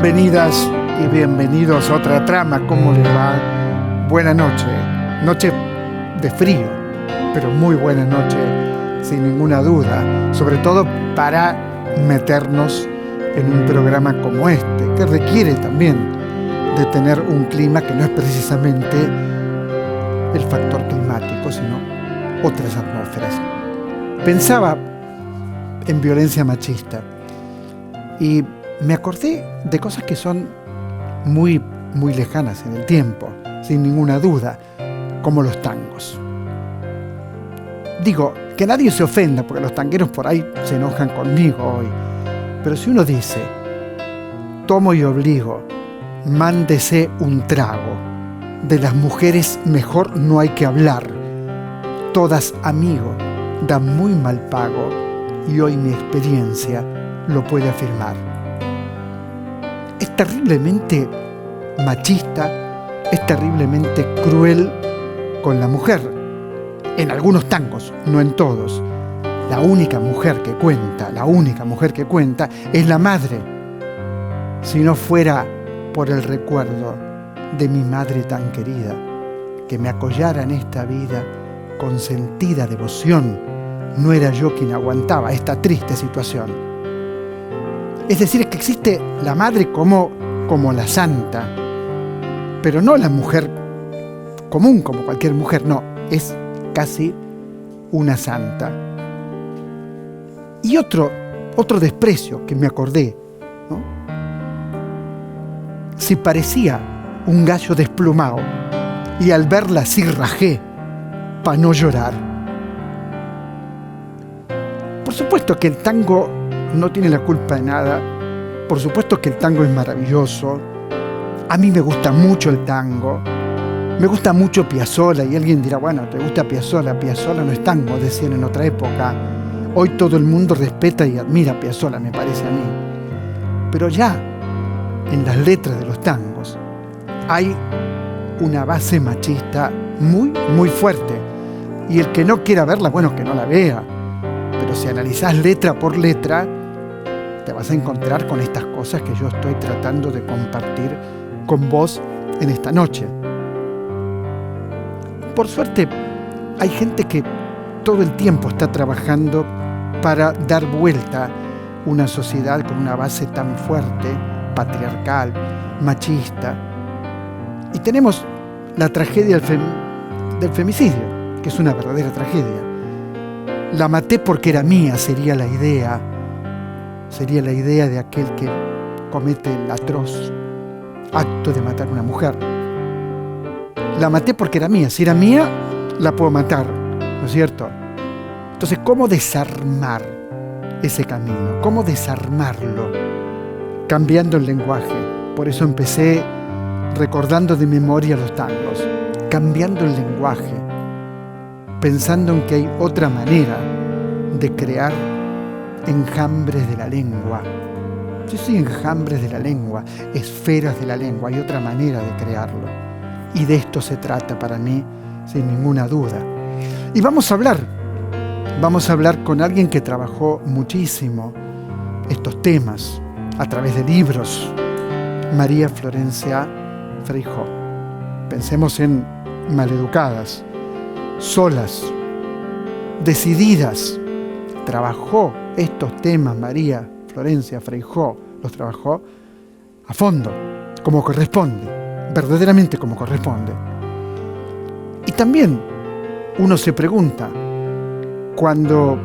Bienvenidas y bienvenidos a otra trama. ¿Cómo les va? Buena noche. Noche de frío, pero muy buena noche, sin ninguna duda. Sobre todo para meternos en un programa como este, que requiere también de tener un clima que no es precisamente el factor climático, sino otras atmósferas. Pensaba en violencia machista y me acordé de cosas que son muy, muy lejanas en el tiempo, sin ninguna duda, como los tangos. Digo, que nadie se ofenda, porque los tangueros por ahí se enojan conmigo hoy, pero si uno dice, tomo y obligo, mándese un trago, de las mujeres mejor no hay que hablar, todas amigo, dan muy mal pago, y hoy mi experiencia lo puede afirmar. Es terriblemente machista, es terriblemente cruel con la mujer. En algunos tangos, no en todos. La única mujer que cuenta es la madre. Si no fuera por el recuerdo de mi madre tan querida, que me acollara en esta vida con sentida devoción, no era yo quien aguantaba esta triste situación. Es decir, que existe la madre como la santa, pero no la mujer común, como cualquier mujer, no, es casi una santa. Y otro desprecio que me acordé, ¿no? Si parecía un gallo desplumado, y al verla así rajé, pa' no llorar. Por supuesto que el tango no tiene la culpa de nada. Por supuesto que el tango es maravilloso. A mí me gusta mucho el tango. Me gusta mucho Piazzolla. Y alguien dirá, bueno, ¿te gusta Piazzolla? Piazzolla no es tango, decían en otra época. Hoy todo el mundo respeta y admira a Piazzolla, me parece a mí. Pero ya en las letras de los tangos hay una base machista muy, muy fuerte. Y el que no quiera verla, bueno, que no la vea. Pero si analizás letra por letra, te vas a encontrar con estas cosas que yo estoy tratando de compartir con vos en esta noche. Por suerte, hay gente que todo el tiempo está trabajando para dar vuelta una sociedad con una base tan fuerte, patriarcal, machista. Y tenemos la tragedia del femicidio, que es una verdadera tragedia. La maté porque era mía, sería la idea de aquel que comete el atroz acto de matar a una mujer. La maté porque era mía. Si era mía, la puedo matar, ¿no es cierto? Entonces, ¿cómo desarmar ese camino? ¿Cómo desarmarlo? Cambiando el lenguaje. Por eso empecé recordando de memoria los tangos. Cambiando el lenguaje. Pensando en que hay otra manera de crear enjambres de la lengua. Sí, enjambres de la lengua, esferas de la lengua, hay otra manera de crearlo. Y de esto se trata para mí, sin ninguna duda. Y vamos a hablar con alguien que trabajó muchísimo estos temas a través de libros, María Florencia Feijó. Pensemos en Maleducadas, solas, decididas. Trabajó estos temas María Florencia Feijó, los trabajó a fondo, como corresponde, verdaderamente como corresponde. Y también uno se pregunta, cuando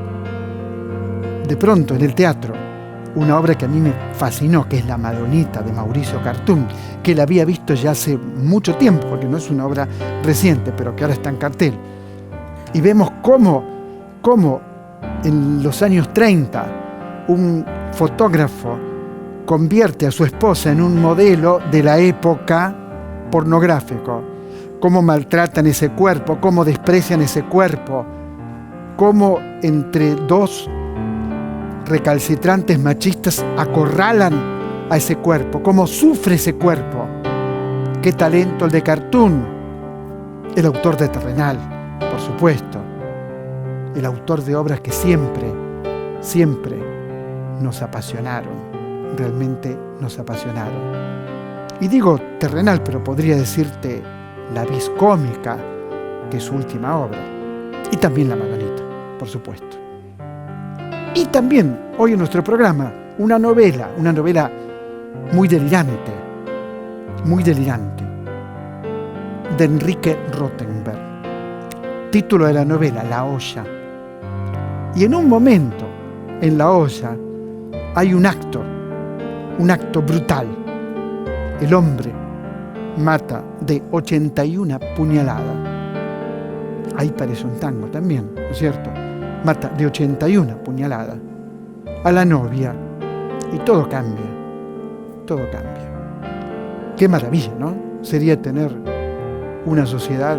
de pronto en el teatro, una obra que a mí me fascinó, que es La Madonita de Mauricio Cartún, que la había visto ya hace mucho tiempo, porque no es una obra reciente, pero que ahora está en cartel, y vemos cómo en los años 30 un fotógrafo convierte a su esposa en un modelo de la época pornográfico, cómo maltratan ese cuerpo, cómo desprecian ese cuerpo, cómo entre dos recalcitrantes machistas acorralan a ese cuerpo, cómo sufre ese cuerpo. Qué talento el de Cartún, el autor de Terrenal, por supuesto, el autor de obras que siempre nos apasionaron realmente nos apasionaron. Y digo terrenal, pero podría decirte la vis cómica, que es su última obra. Y también La Madonita, por supuesto. Y también, hoy en nuestro programa, una novela muy delirante, de Enrique Rothenberg. Título de la novela, La olla. Y en un momento, en La olla, hay un acto brutal. El hombre mata de 81 puñaladas. Ahí parece un tango también, ¿no es cierto? Mata de 81 puñaladas a la novia y todo cambia. Qué maravilla, ¿no? Sería tener una sociedad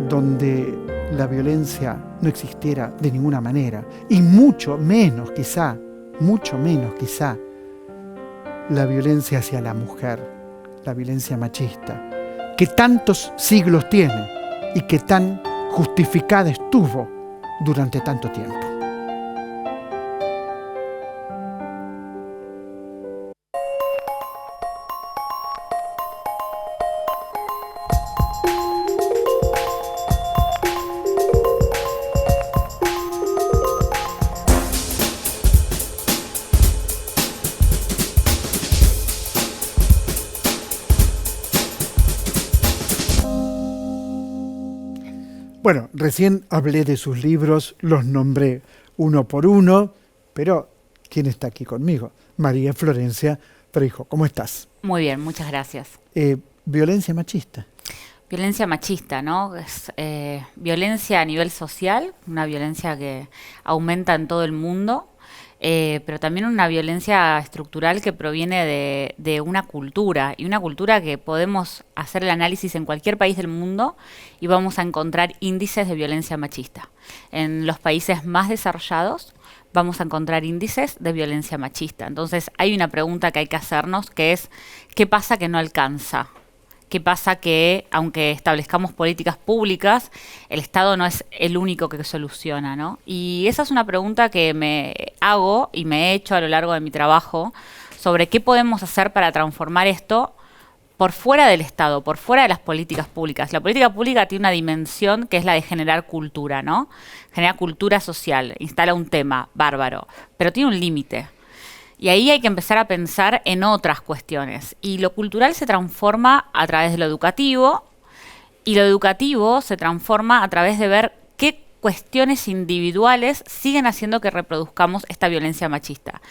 donde la violencia no existiera de ninguna manera y mucho menos quizá, la violencia hacia la mujer, la violencia machista, que tantos siglos tiene y que tan justificada estuvo durante tanto tiempo. Bueno, recién hablé de sus libros, los nombré uno por uno, pero ¿quién está aquí conmigo? María Florencia Freijo, ¿cómo estás? Muy bien, muchas gracias. Violencia machista. Violencia machista, ¿no? Es violencia a nivel social, una violencia que aumenta en todo el mundo, pero también una violencia estructural que proviene de una cultura, y una cultura que podemos hacer el análisis en cualquier país del mundo y vamos a encontrar índices de violencia machista. En los países más desarrollados vamos a encontrar índices de violencia machista. Entonces hay una pregunta que hay que hacernos, que es ¿qué pasa que no alcanza? ¿Qué pasa que, aunque establezcamos políticas públicas, el Estado no es el único que soluciona, ¿no? Y esa es una pregunta que me hago y me he hecho a lo largo de mi trabajo sobre qué podemos hacer para transformar esto por fuera del Estado, por fuera de las políticas públicas. La política pública tiene una dimensión que es la de generar cultura, ¿no? Genera cultura social, instala un tema, bárbaro, pero tiene un límite. Y ahí hay que empezar a pensar en otras cuestiones. Y lo cultural se transforma a través de lo educativo, y lo educativo se transforma a través de ver qué cuestiones individuales siguen haciendo que reproduzcamos esta violencia machista.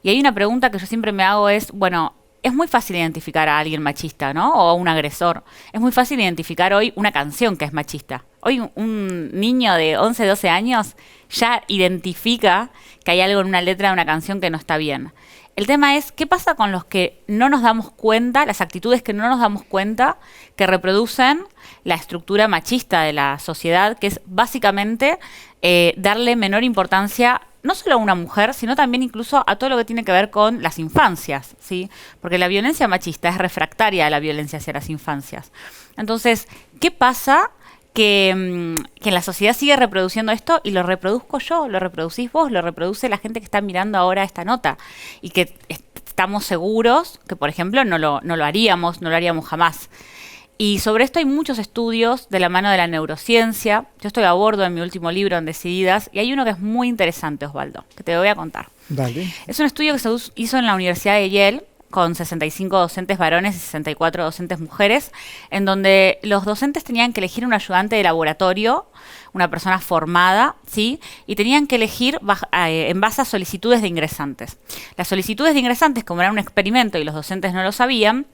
Y hay una pregunta que yo siempre me hago es, bueno, es muy fácil identificar a alguien machista, ¿no? O a un agresor. Es muy fácil identificar hoy una canción que es machista. Hoy un niño de 11, 12 años ya identifica que hay algo en una letra de una canción que no está bien. El tema es, ¿qué pasa con los que no nos damos cuenta, las actitudes que no nos damos cuenta, que reproducen la estructura machista de la sociedad, que es básicamente darle menor importancia no solo a una mujer, sino también incluso a todo lo que tiene que ver con las infancias, ¿sí? Porque la violencia machista es refractaria a la violencia hacia las infancias. Entonces, ¿qué pasa que en la sociedad sigue reproduciendo esto y lo reproduzco yo, lo reproducís vos, lo reproduce la gente que está mirando ahora esta nota? Y que estamos seguros que, por ejemplo, no lo haríamos jamás. Y sobre esto hay muchos estudios de la mano de la neurociencia. Yo estoy a bordo en mi último libro, en Decididas, y hay uno que es muy interesante, Osvaldo, que te voy a contar. Dale. Es un estudio que se hizo en la Universidad de Yale, con 65 docentes varones y 64 docentes mujeres, en donde los docentes tenían que elegir un ayudante de laboratorio, una persona formada, ¿sí? Y tenían que elegir en base a solicitudes de ingresantes. Las solicitudes de ingresantes, como era un experimento y los docentes no lo sabían,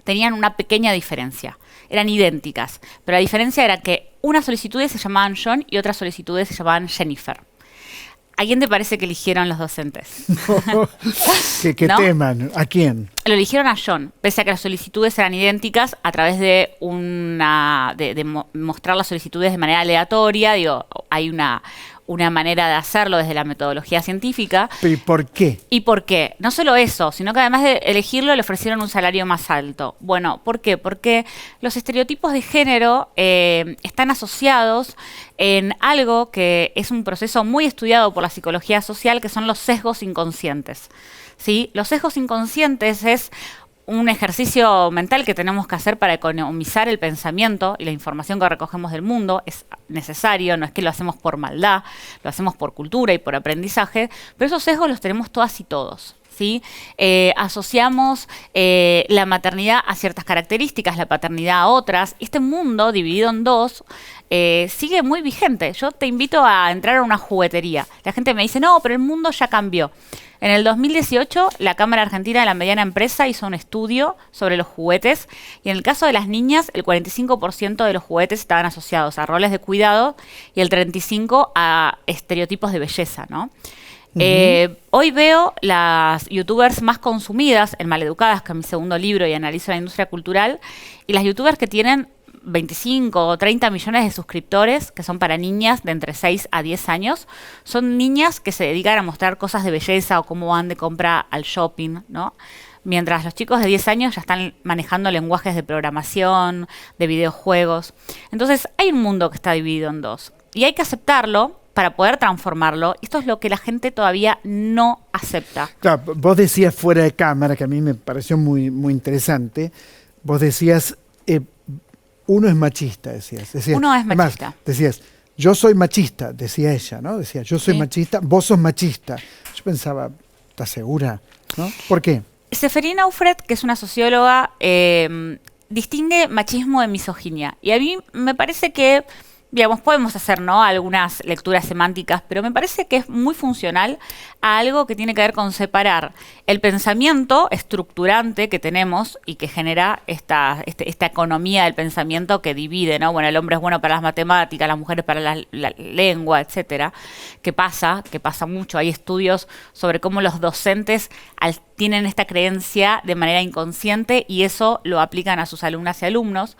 tenían una pequeña diferencia. Eran idénticas, pero la diferencia era que unas solicitudes se llamaban John y otras solicitudes se llamaban Jennifer. ¿A quién te parece que eligieron los docentes? ¿Qué ¿No? tema? ¿A quién? Lo eligieron a John, pese a que las solicitudes eran idénticas, a través de mostrar las solicitudes de manera aleatoria. Digo, hay una manera de hacerlo desde la metodología científica. ¿Y por qué? ¿Y por qué? No solo eso, sino que además de elegirlo le ofrecieron un salario más alto. Bueno, ¿por qué? Porque los estereotipos de género están asociados en algo que es un proceso muy estudiado por la psicología social, que son los sesgos inconscientes. ¿sí? Los sesgos inconscientes es un ejercicio mental que tenemos que hacer para economizar el pensamiento y la información que recogemos del mundo. Es necesario, no es que lo hacemos por maldad, lo hacemos por cultura y por aprendizaje, pero esos sesgos los tenemos todas y todos. ¿Sí? Asociamos la maternidad a ciertas características, la paternidad a otras. Este mundo dividido en dos sigue muy vigente. Yo te invito a entrar a una juguetería. La gente me dice, no, pero el mundo ya cambió. En el 2018, la Cámara Argentina de la Mediana Empresa hizo un estudio sobre los juguetes y en el caso de las niñas, el 45% de los juguetes estaban asociados a roles de cuidado y el 35% a estereotipos de belleza, ¿no? Hoy veo las youtubers más consumidas en Maleducadas, que es mi segundo libro y analizo la industria cultural, y las youtubers que tienen 25 o 30 millones de suscriptores, que son para niñas de entre 6 a 10 años, son niñas que se dedican a mostrar cosas de belleza o cómo van de compra al shopping, ¿no? Mientras los chicos de 10 años ya están manejando lenguajes de programación, de videojuegos. Entonces hay un mundo que está dividido en dos y hay que aceptarlo para poder transformarlo. Esto es lo que la gente todavía no acepta. Claro, vos decías fuera de cámara, que a mí me pareció muy, muy interesante, vos decías, uno es machista, decías. Uno es machista. Además, decías, yo soy machista, decía ella, ¿no? Decía, yo soy machista, vos sos machista. Yo pensaba, ¿estás segura? ¿No? ¿Por qué? Seferina Aufred, que es una socióloga, distingue machismo de misoginia. Y a mí me parece que, digamos, podemos hacer, ¿no?, algunas lecturas semánticas, pero me parece que es muy funcional a algo que tiene que ver con separar el pensamiento estructurante que tenemos y que genera esta economía del pensamiento que divide, ¿no? Bueno, el hombre es bueno para las matemáticas, las mujeres para la lengua, etcétera. ¿Qué pasa? Que pasa mucho. Hay estudios sobre cómo los docentes tienen esta creencia de manera inconsciente y eso lo aplican a sus alumnas y alumnos.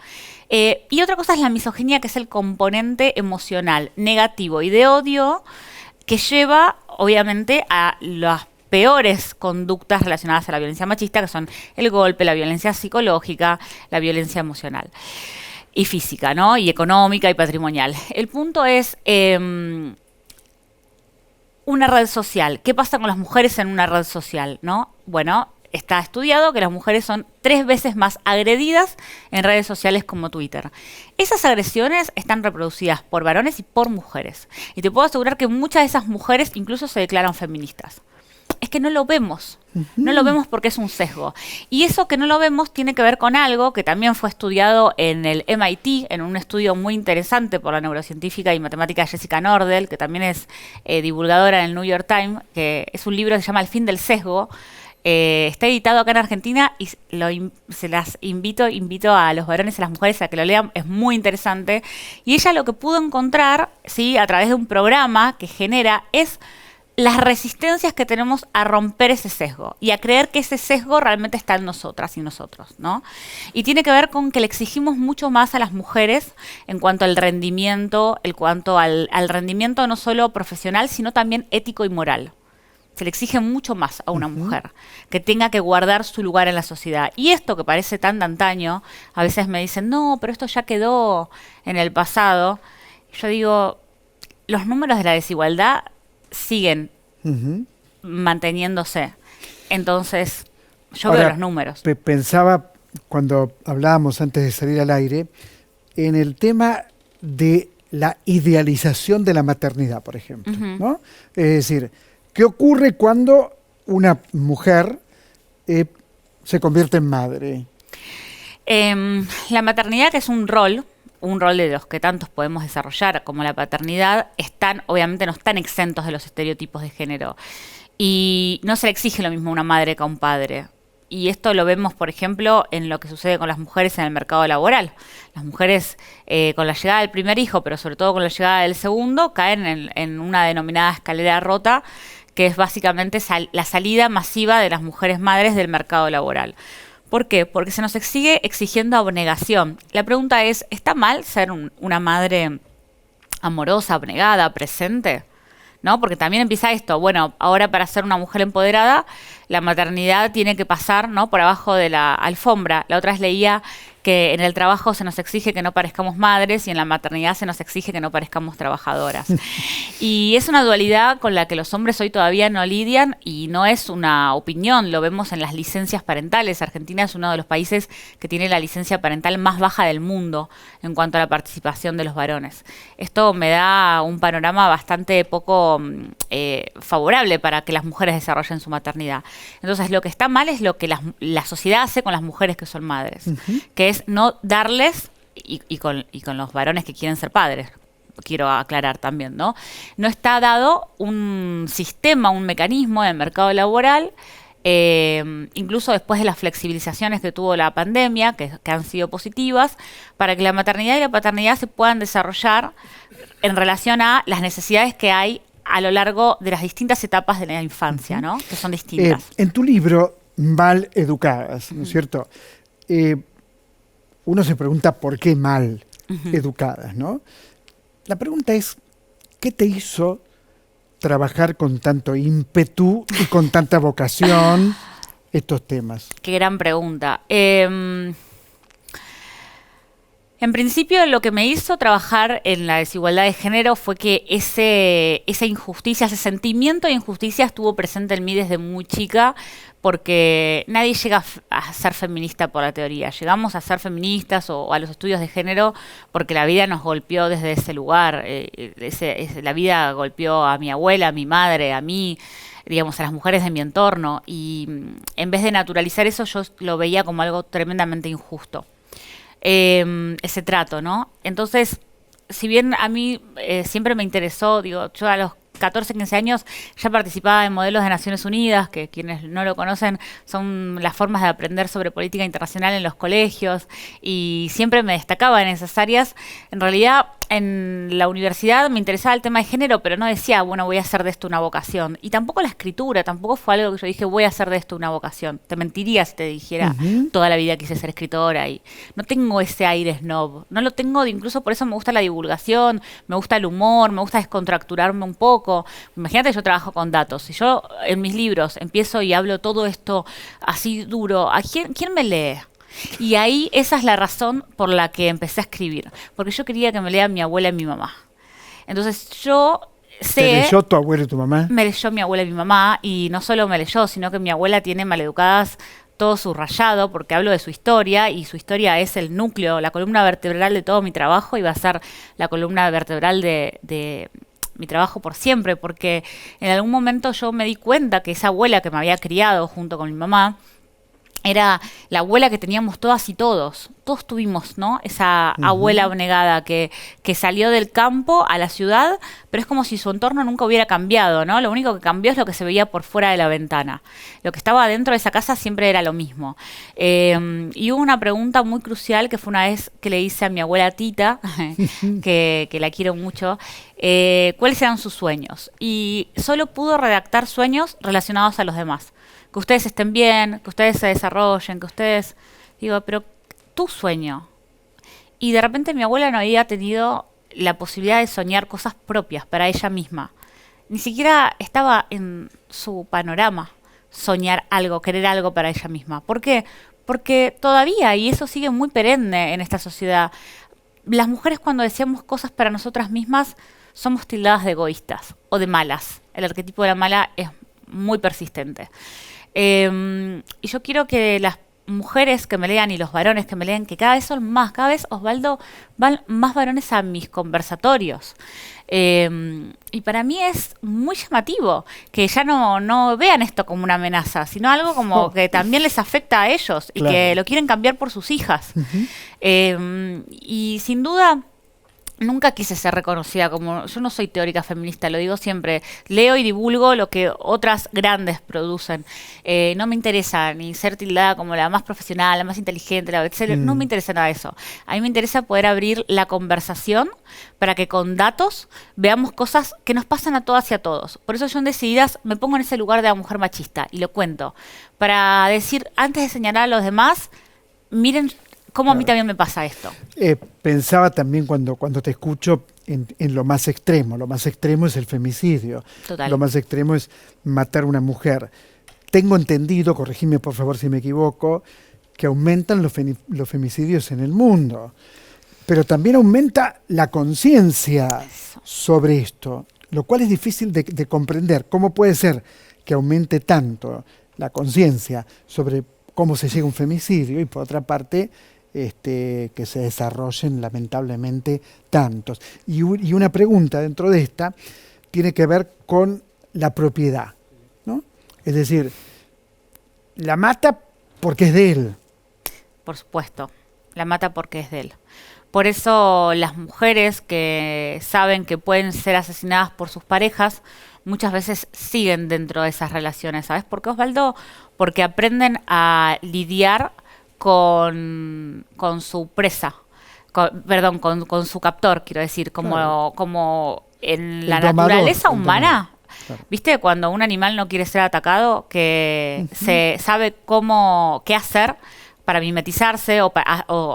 Y otra cosa es la misoginia, que es el componente emocional negativo y de odio que lleva, obviamente, a las peores conductas relacionadas a la violencia machista, que son el golpe, la violencia psicológica, la violencia emocional y física, ¿no? Y económica y patrimonial. El punto es una red social. ¿Qué pasa con las mujeres en una red social, no? Bueno, está estudiado que las mujeres son 3 veces más agredidas en redes sociales como Twitter. Esas agresiones están reproducidas por varones y por mujeres. Y te puedo asegurar que muchas de esas mujeres incluso se declaran feministas. Es que no lo vemos. No lo vemos porque es un sesgo. Y eso que no lo vemos tiene que ver con algo que también fue estudiado en el MIT, en un estudio muy interesante por la neurocientífica y matemática Jessica Nordell, que también es divulgadora en el New York Times, que es un libro que se llama El fin del sesgo. Está editado acá en Argentina y se las invito a los varones y a las mujeres a que lo lean, es muy interesante. Y ella lo que pudo encontrar, ¿sí?, a través de un programa que genera es las resistencias que tenemos a romper ese sesgo y a creer que ese sesgo realmente está en nosotras y nosotros, ¿no? Y tiene que ver con que le exigimos mucho más a las mujeres en cuanto al rendimiento, al rendimiento no solo profesional, sino también ético y moral. Se le exige mucho más a una mujer, que tenga que guardar su lugar en la sociedad. Y esto que parece tan de antaño, a veces me dicen, no, pero esto ya quedó en el pasado. Yo digo, los números de la desigualdad siguen manteniéndose. Entonces, yo veo los números. Pensaba, cuando hablábamos antes de salir al aire, en el tema de la idealización de la maternidad, por ejemplo, ¿no? Es decir, ¿qué ocurre cuando una mujer se convierte en madre? La maternidad, que es un rol de los que tantos podemos desarrollar, como la paternidad, obviamente no están exentos de los estereotipos de género. Y no se le exige lo mismo a una madre que a un padre. Y esto lo vemos, por ejemplo, en lo que sucede con las mujeres en el mercado laboral. Las mujeres, con la llegada del primer hijo, pero sobre todo con la llegada del segundo, caen en una denominada escalera rota, que es básicamente la salida masiva de las mujeres madres del mercado laboral. ¿Por qué? Porque se nos sigue exigiendo abnegación. La pregunta es, ¿está mal ser una madre amorosa, abnegada, presente? ¿No? Porque también empieza esto, bueno, ahora para ser una mujer empoderada, la maternidad tiene que pasar, ¿no?, por abajo de la alfombra. La otra vez leía que en el trabajo se nos exige que no parezcamos madres y en la maternidad se nos exige que no parezcamos trabajadoras. Y es una dualidad con la que los hombres hoy todavía no lidian y no es una opinión, lo vemos en las licencias parentales. Argentina es uno de los países que tiene la licencia parental más baja del mundo en cuanto a la participación de los varones. Esto me da un panorama bastante poco favorable para que las mujeres desarrollen su maternidad. Entonces, lo que está mal es lo que la sociedad hace con las mujeres que son madres, que es no darles, y con los varones que quieren ser padres, quiero aclarar también, ¿no? No está dado un sistema, un mecanismo en el mercado laboral, incluso después de las flexibilizaciones que tuvo la pandemia, que han sido positivas, para que la maternidad y la paternidad se puedan desarrollar en relación a las necesidades que hay a lo largo de las distintas etapas de la infancia, ¿no? Que son distintas. En tu libro, Mal Educadas, ¿no es cierto? Uno se pregunta por qué mal educadas, ¿no? La pregunta es, ¿qué te hizo trabajar con tanto ímpetu y con tanta vocación estos temas? Qué gran pregunta. En principio, lo que me hizo trabajar en la desigualdad de género fue que esa injusticia, ese sentimiento de injusticia estuvo presente en mí desde muy chica, porque nadie llega a ser feminista por la teoría. Llegamos a ser feministas o a los estudios de género porque la vida nos golpeó desde ese lugar. La vida golpeó a mi abuela, a mi madre, a mí, digamos, a las mujeres de mi entorno. Y en vez de naturalizar eso, yo lo veía como algo tremendamente injusto. Ese trato, ¿no? Entonces, si bien a mí siempre me interesó, digo, yo a los 14, 15 años ya participaba en modelos de Naciones Unidas, que quienes no lo conocen son las formas de aprender sobre política internacional en los colegios, y siempre me destacaba en esas áreas. En realidad, en la universidad me interesaba el tema de género, pero no decía, bueno, voy a hacer de esto una vocación. Y tampoco la escritura, tampoco fue algo que yo dije, voy a hacer de esto una vocación. Te mentiría si te dijera, toda la vida quise ser escritora, y no tengo ese aire snob. No lo tengo, incluso por eso me gusta la divulgación, me gusta el humor, me gusta descontracturarme un poco. Imagínate, yo trabajo con datos. Si yo en mis libros empiezo y hablo todo esto así duro, ¿a quién me lee? Y ahí esa es la razón por la que empecé a escribir, porque yo quería que me lean mi abuela y mi mamá. Entonces yo sé... ¿Te leyó tu abuela y tu mamá? Me leyó mi abuela y mi mamá, y no solo me leyó, sino que mi abuela tiene Maleducadas todo subrayado, porque hablo de su historia, y su historia es el núcleo, la columna vertebral de todo mi trabajo, y va a ser la columna vertebral de mi trabajo por siempre, porque en algún momento yo me di cuenta que esa abuela que me había criado junto con mi mamá era la abuela que teníamos todas y todos. Todos tuvimos, ¿no? Esa abuela abnegada que salió del campo a la ciudad, pero es como si su entorno nunca hubiera cambiado, ¿no? Lo único que cambió es lo que se veía por fuera de la ventana. Lo que estaba dentro de esa casa siempre era lo mismo. Y hubo una pregunta muy crucial que fue una vez que le hice a mi abuela Tita, que la quiero mucho, cuáles eran sus sueños. Y solo pudo redactar sueños relacionados a los demás. Que ustedes estén bien, que ustedes se desarrollen, que ustedes... Digo, pero tu sueño. Y de repente mi abuela no había tenido la posibilidad de soñar cosas propias para ella misma. Ni siquiera estaba en su panorama soñar algo, querer algo para ella misma. ¿Por qué? Porque todavía, y eso sigue muy perenne en esta sociedad, las mujeres cuando deseamos cosas para nosotras mismas somos tildadas de egoístas o de malas. El arquetipo de la mala es muy persistente. Y yo quiero que las mujeres que me lean y los varones que me lean, que cada vez son más, cada vez, Osvaldo, van más varones a mis conversatorios. Y para mí es muy llamativo que ya no vean esto como una amenaza, sino algo como que también les afecta a ellos y que lo quieren cambiar por sus hijas. Y sin duda... Nunca quise ser reconocida como... Yo no soy teórica feminista, lo digo siempre. Leo y divulgo lo que otras grandes producen. No me interesa ni ser tildada como la más profesional, la más inteligente, la bestseller. No me interesa nada de eso. A mí me interesa poder abrir la conversación para que con datos veamos cosas que nos pasan a todas y a todos. Por eso yo en Decididas me pongo en ese lugar de la mujer machista y lo cuento. Para decir, antes de señalar a los demás, miren... ¿Cómo a mí también me pasa esto? Pensaba también cuando te escucho en lo más extremo. Lo más extremo es el femicidio. Total. Lo más extremo es matar a una mujer. Tengo entendido, corregime por favor si me equivoco, que aumentan los femicidios en el mundo. Pero también aumenta la conciencia sobre esto, lo cual es difícil de comprender. ¿Cómo puede ser que aumente tanto la conciencia sobre cómo se llega a un femicidio y por otra parte que se desarrollen lamentablemente tantos? Y una pregunta dentro de esta tiene que ver con la propiedad, ¿no? Es decir, la mata porque es de él. Por supuesto, la mata porque es de él. Por eso las mujeres que saben que pueden ser asesinadas por sus parejas muchas veces siguen dentro de esas relaciones. ¿Sabes por qué, Osvaldo? Porque aprenden a lidiar con su presa, con su captor, quiero decir, como en la naturaleza humana. Claro. ¿Viste? Cuando un animal no quiere ser atacado, que se sabe qué hacer para mimetizarse o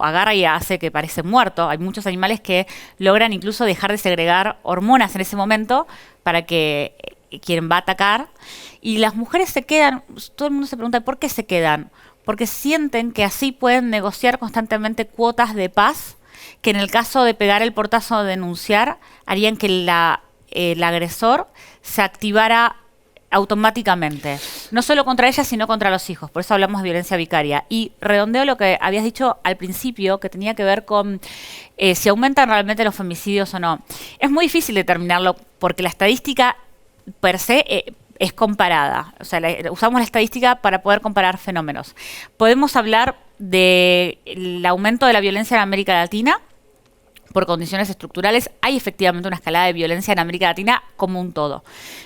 agarra y hace que parece muerto. Hay muchos animales que logran incluso dejar de segregar hormonas en ese momento para que quien va a atacar. Y las mujeres se quedan, todo el mundo se pregunta ¿por qué se quedan? Porque sienten que así pueden negociar constantemente cuotas de paz, que en el caso de pegar el portazo o denunciar, harían que el agresor se activara automáticamente, no solo contra ella, sino contra los hijos. Por eso hablamos de violencia vicaria. Y redondeo lo que habías dicho al principio, que tenía que ver con si aumentan realmente los femicidios o no. Es muy difícil determinarlo, porque la estadística per se es comparada. O sea, usamos la estadística para poder comparar fenómenos. Podemos hablar del aumento de la violencia en América Latina, por condiciones estructurales. Hay efectivamente una escalada de violencia en América Latina como un todo.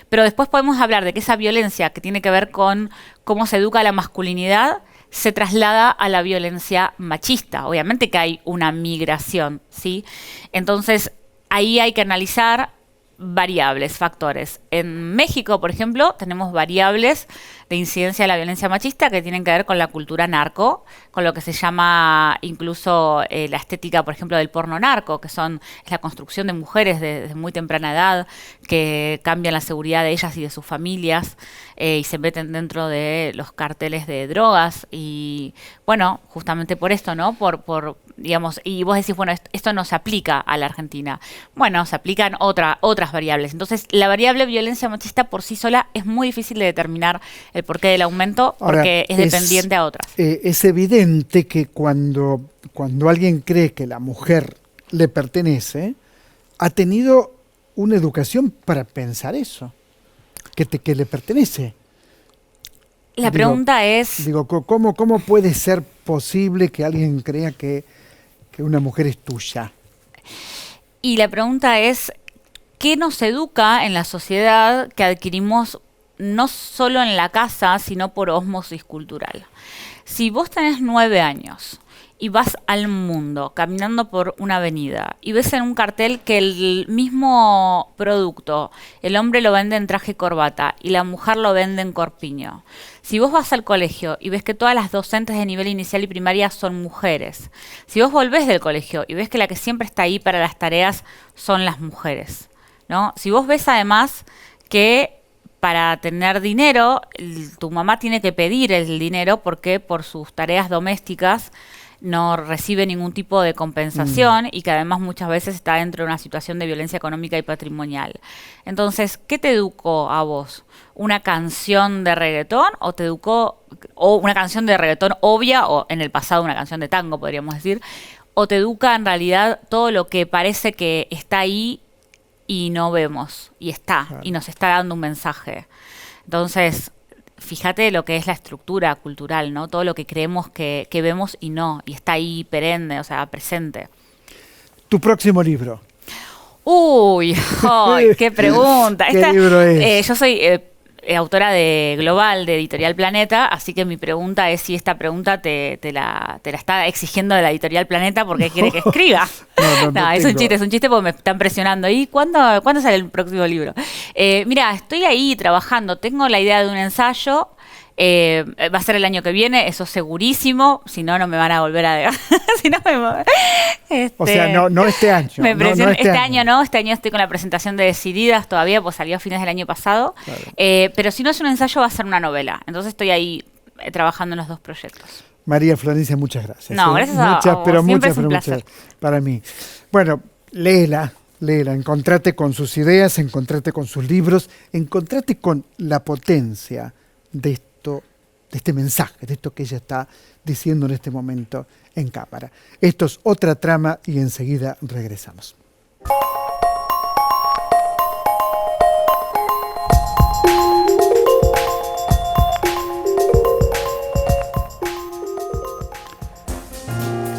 Pero después podemos hablar de que esa violencia que tiene que ver con cómo se educa la masculinidad se traslada a la violencia machista. Obviamente que hay una migración, ¿sí? Entonces, ahí hay que analizar variables, factores. En México, por ejemplo, tenemos variables de incidencia de la violencia machista que tienen que ver con la cultura narco, con lo que se llama incluso la estética, por ejemplo, del porno narco, que es la construcción de mujeres desde muy temprana edad, que cambian la seguridad de ellas y de sus familias y se meten dentro de los carteles de drogas. Y bueno, justamente por esto, ¿no? Digamos, y vos decís, bueno, esto no se aplica a la Argentina. Bueno, se aplican otras variables. Entonces, la variable violencia machista por sí sola es muy difícil de determinar el porqué del aumento, porque es dependiente a otras. Es evidente que cuando alguien cree que la mujer le pertenece, ha tenido una educación para pensar eso, que le pertenece. La pregunta es... ¿cómo puede ser posible que alguien crea que una mujer es tuya? Y la pregunta es, ¿qué nos educa en la sociedad que adquirimos no solo en la casa, sino por ósmosis cultural? Si vos tenés 9 años y vas al mundo caminando por una avenida y ves en un cartel que el mismo producto, el hombre lo vende en traje y corbata y la mujer lo vende en corpiño. Si vos vas al colegio y ves que todas las docentes de nivel inicial y primaria son mujeres, si vos volvés del colegio y ves que la que siempre está ahí para las tareas son las mujeres, ¿no? Si vos ves además que para tener dinero, tu mamá tiene que pedir el dinero porque por sus tareas domésticas no recibe ningún tipo de compensación y que además muchas veces está dentro de una situación de violencia económica y patrimonial. Entonces, ¿qué te educó a vos? ¿Una canción de reggaetón o una canción de reggaetón obvia, o en el pasado una canción de tango, podríamos decir? ¿O te educa en realidad todo lo que parece que está ahí y no vemos, y está, claro, y nos está dando un mensaje? Entonces, fíjate lo que es la estructura cultural, ¿no? Todo lo que creemos que vemos y no, y está ahí perenne, o sea, presente. ¿Tu próximo libro? Uy, ¡ay, qué pregunta! ¿Qué libro es? Yo soy autora de Global, de Editorial Planeta, así que mi pregunta es si esta pregunta te la está exigiendo de la Editorial Planeta porque quiere que escriba. No, es un chiste porque me están presionando. ¿Y cuándo sale el próximo libro? Mira, estoy ahí trabajando, tengo la idea de un ensayo. Va a ser el año que viene, eso segurísimo, si no, no me van a volver a... si no o sea, no este año. Este año estoy con la presentación de Decididas todavía, pues salió a fines del año pasado, claro. Pero si no es un ensayo va a ser una novela, entonces estoy ahí trabajando en los dos proyectos. María Florencia, muchas gracias. No, gracias a vos. Pero Siempre muchas, es un pero placer. muchas para mí. Bueno, léela, encontrate con sus ideas, encontrate con sus libros, encontrate con la potencia de esto, de este mensaje, de esto que ella está diciendo en este momento en cámara. Esto es Otra Trama y enseguida regresamos.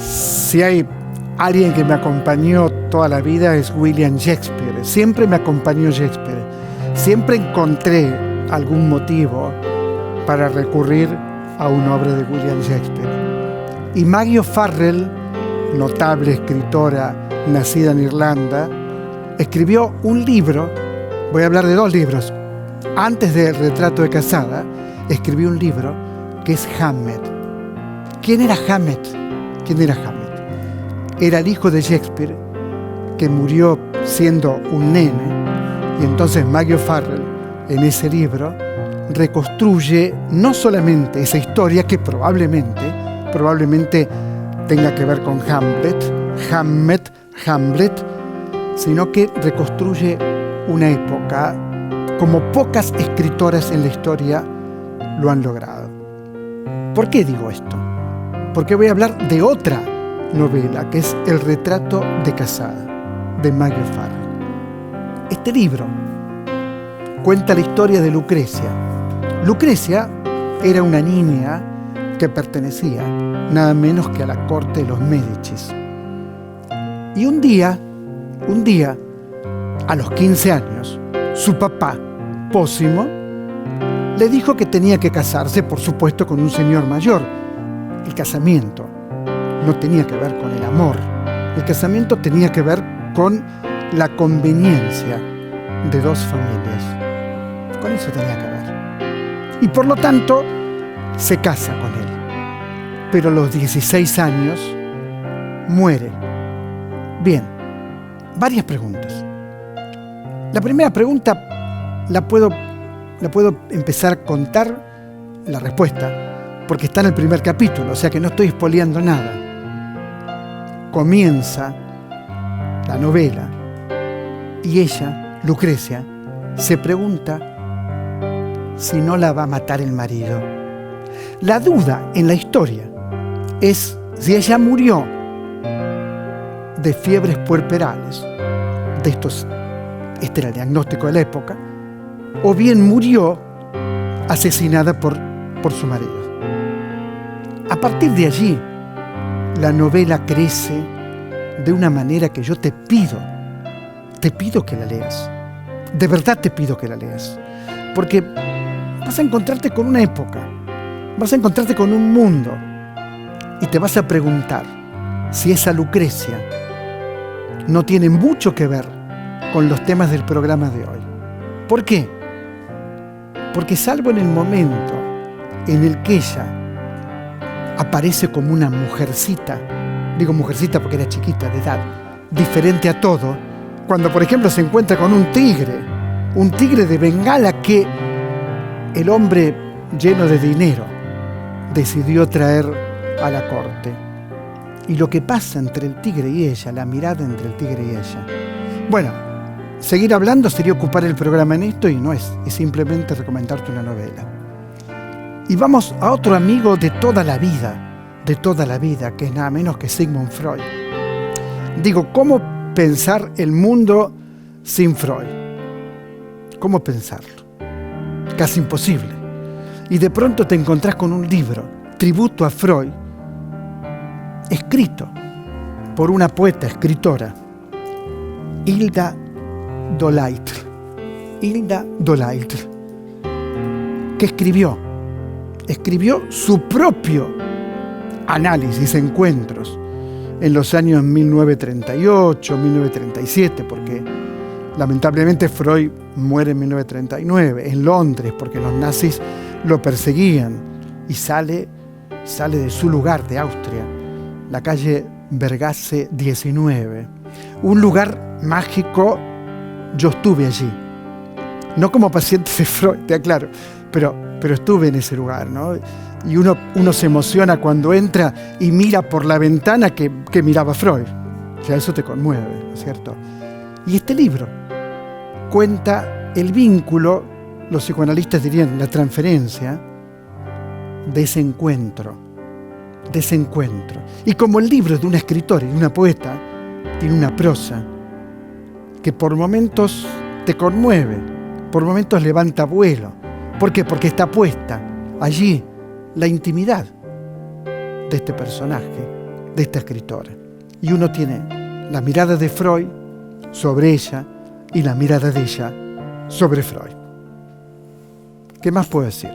Si hay alguien que me acompañó toda la vida es William Shakespeare. Siempre me acompañó Shakespeare. Siempre encontré algún motivo para recurrir a una obra de William Shakespeare. Y Maggie O'Farrell, notable escritora nacida en Irlanda, escribió un libro, voy a hablar de 2 libros. Antes del Retrato de Casada, escribió un libro que es Hamlet. ¿Quién era Hamlet? Era el hijo de Shakespeare, que murió siendo un nene, y entonces Maggie O'Farrell, en ese libro, reconstruye no solamente esa historia que probablemente tenga que ver con Hamlet, sino que reconstruye una época como pocas escritoras en la historia lo han logrado. ¿Por qué digo esto? Porque voy a hablar de otra novela, que es El Retrato de Casada, de Maggie O'Farrell. Este libro cuenta la historia de Lucrecia. Lucrecia era una niña que pertenecía nada menos que a la corte de los Médicis. Y un día, a los 15 años, su papá, Pósimo, le dijo que tenía que casarse, por supuesto, con un señor mayor. El casamiento no tenía que ver con el amor. El casamiento tenía que ver con la conveniencia de 2 familias. Con eso tenía que ver. Y por lo tanto, se casa con él. Pero a los 16 años, muere. Bien, varias preguntas. La primera pregunta la puedo empezar a contar la respuesta, porque está en el primer capítulo, o sea que no estoy spoileando nada. Comienza la novela y ella, Lucrecia, se pregunta si no la va a matar el marido. La duda en la historia es si ella murió de fiebres puerperales, este era el diagnóstico de la época, o bien murió asesinada por su marido. A partir de allí, la novela crece de una manera que yo te pido que la leas. De verdad te pido que la leas. Porque vas a encontrarte con una época, vas a encontrarte con un mundo y te vas a preguntar si esa Lucrecia no tiene mucho que ver con los temas del programa de hoy. ¿Por qué? Porque salvo en el momento en el que ella aparece como una mujercita, digo mujercita porque era chiquita de edad, diferente a todo, cuando por ejemplo se encuentra con un tigre de Bengala que el hombre lleno de dinero decidió traer a la corte. Y lo que pasa entre el tigre y ella, la mirada entre el tigre y ella. Bueno, seguir hablando sería ocupar el programa en esto y no es simplemente recomendarte una novela. Y vamos a otro amigo de toda la vida, que es nada menos que Sigmund Freud. Digo, ¿cómo pensar el mundo sin Freud? ¿Cómo pensarlo? Casi imposible. Y de pronto te encontrás con un libro, tributo a Freud, escrito por una poeta, escritora, Hilda Doleitl, que escribió su propio análisis, encuentros, en los años 1938, 1937, porque lamentablemente Freud muere en 1939, en Londres, porque los nazis lo perseguían, y sale de su lugar, de Austria, la calle Vergasse 19, un lugar mágico. Yo estuve allí, no como paciente de Freud, te aclaro, pero estuve en ese lugar, ¿no? Y uno se emociona cuando entra y mira por la ventana que miraba Freud. O sea, eso te conmueve, ¿no es cierto? Y este libro cuenta el vínculo, los psicoanalistas dirían la transferencia, de ese encuentro. Y como el libro es de una escritora y de una poeta, tiene una prosa que por momentos te conmueve, por momentos levanta vuelo. ¿Por qué? Porque está puesta allí la intimidad de este personaje, de esta escritora. Y uno tiene la mirada de Freud sobre ella y la mirada de ella sobre Freud. ¿Qué más puedo decir?